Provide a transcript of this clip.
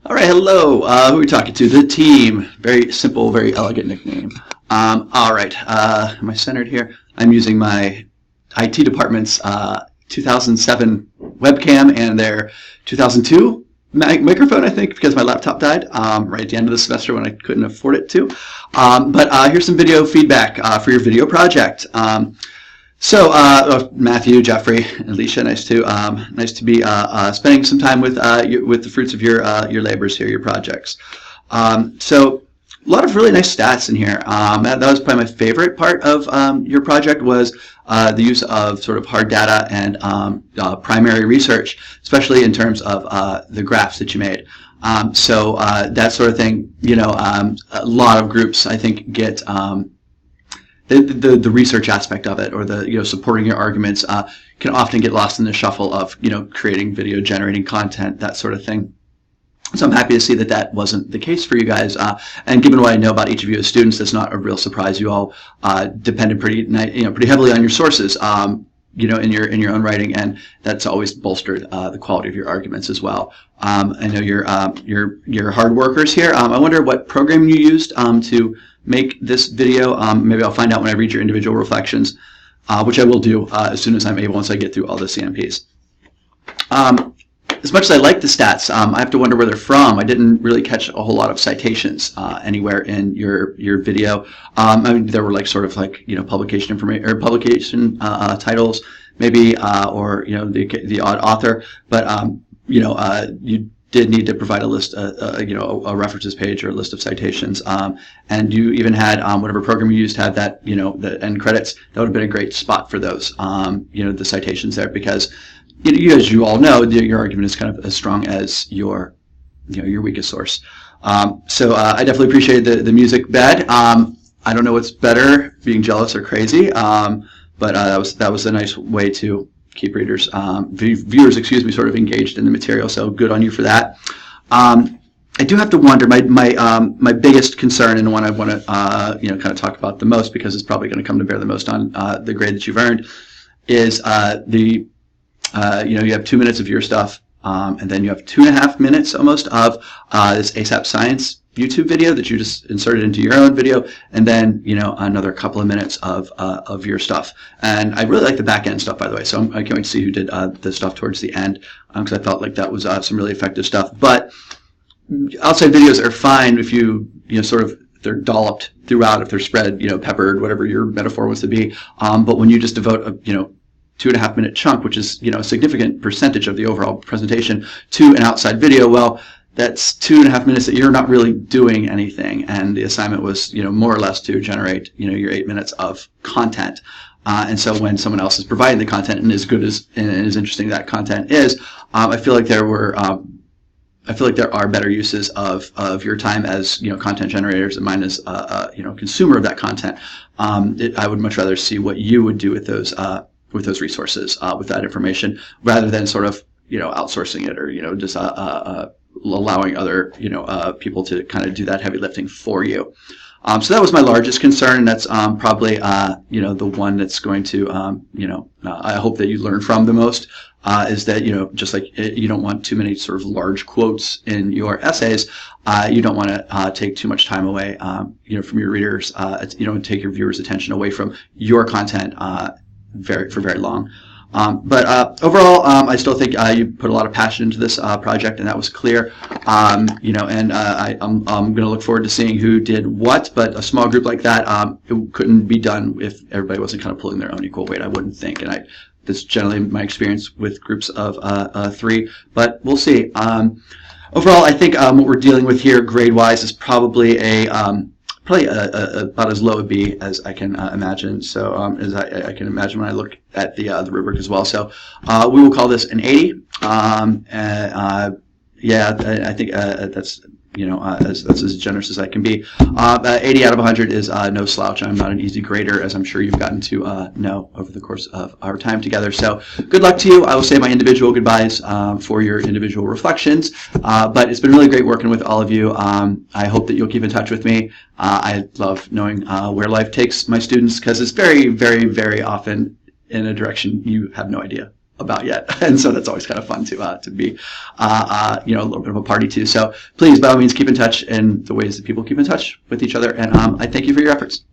All right, hello. Who are we talking to? The team. Very simple, very elegant nickname. All right, am I centered here? I'm using my IT department's 2007 webcam and their 2002 microphone, I think, because my laptop died right at the end of the semester when I couldn't afford it to. But here's some video feedback for your video project. Matthew, Jeffrey, Alicia, nice to be spending some time with the fruits of your labors here, your projects. A lot of really nice stats in here. That was probably my favorite part of your project was the use of sort of hard data and primary research, especially in terms of the graphs that you made. That sort of thing, a lot of groups I think get the research aspect of it, or the supporting your arguments, can often get lost in the shuffle of creating video, generating content, that sort of thing. So I'm happy to see that that wasn't the case for you guys. And given what I know about each of you as students, that's not a real surprise. You all depended pretty heavily on your sources, in your own writing, and that's always bolstered the quality of your arguments as well. I know you're hard workers here. I wonder what program you used to make this video. Maybe I'll find out when I read your individual reflections, which I will do as soon as I'm able once I get through all the CMPs. As much as I like the stats, I have to wonder where they're from. I didn't really catch a whole lot of citations anywhere in your video. I mean, there were publication information or publication titles, maybe, or the odd author, but you did need to provide a list, a references page or a list of citations, and you even had whatever program you used had that, the end credits. That would have been a great spot for those, the citations there, because as you all know, your argument is kind of as strong as your weakest source. I definitely appreciated the music bed. I don't know what's better, being jealous or crazy, but that was a nice way to keep readers, viewers, sort of engaged in the material. So good on you for that. I do have to wonder, my biggest concern, and the one I want to kind of talk about the most, because it's probably going to come to bear the most on the grade that you've earned, is you have 2 minutes of your stuff, and then you have 2.5 minutes almost of this ASAP Science YouTube video that you just inserted into your own video, and then another couple of minutes of your stuff. And I really like the back end stuff, by the way. So I can't wait to see who did the stuff towards the end, because I felt like that was some really effective stuff. But outside videos are fine if they're dolloped throughout, if they're spread, peppered, whatever your metaphor was to be. But when you just devote a 2.5 minute chunk, which is a significant percentage of the overall presentation, to an outside video, well, that's 2.5 minutes that you're not really doing anything, and the assignment was more or less to generate your 8 minutes of content. And so when someone else is providing the content, and as good as and as interesting that content is, I feel like there are better uses of your time as content generators and mine as consumer of that content. I would much rather see what you would do with those resources, with that information, rather than sort of outsourcing it, or just allowing other people to kind of do that heavy lifting for you. So that was my largest concern, and that's probably the one that's going to I hope that you learn from the most, is that just like you don't want too many sort of large quotes in your essays, you don't want to take too much time away from your readers, take your viewers' attention away from your content for very long. Overall, I still think you put a lot of passion into this project, and that was clear. I'm going to look forward to seeing who did what, but a small group like that, it couldn't be done if everybody wasn't kind of pulling their own equal weight, I wouldn't think. And that's generally my experience with groups of 3, but we'll see. Overall, I think what we're dealing with here grade-wise is probably about as low a B as I can imagine. So as I can imagine when I look at the rubric as well. So we will call this an 80. Yeah, I think that's that's as generous as I can be. 80 out of 100 is no slouch. I'm not an easy grader, as I'm sure you've gotten to know over the course of our time together. So good luck to you. I will say my individual goodbyes for your individual reflections. But it's been really great working with all of you. I hope that you'll keep in touch with me. I love knowing where life takes my students, because it's very, very, very often in a direction you have no idea. about yet, and so that's always kind of fun to be a little bit of a party to. So please, by all means, keep in touch in the ways that people keep in touch with each other, and I thank you for your efforts.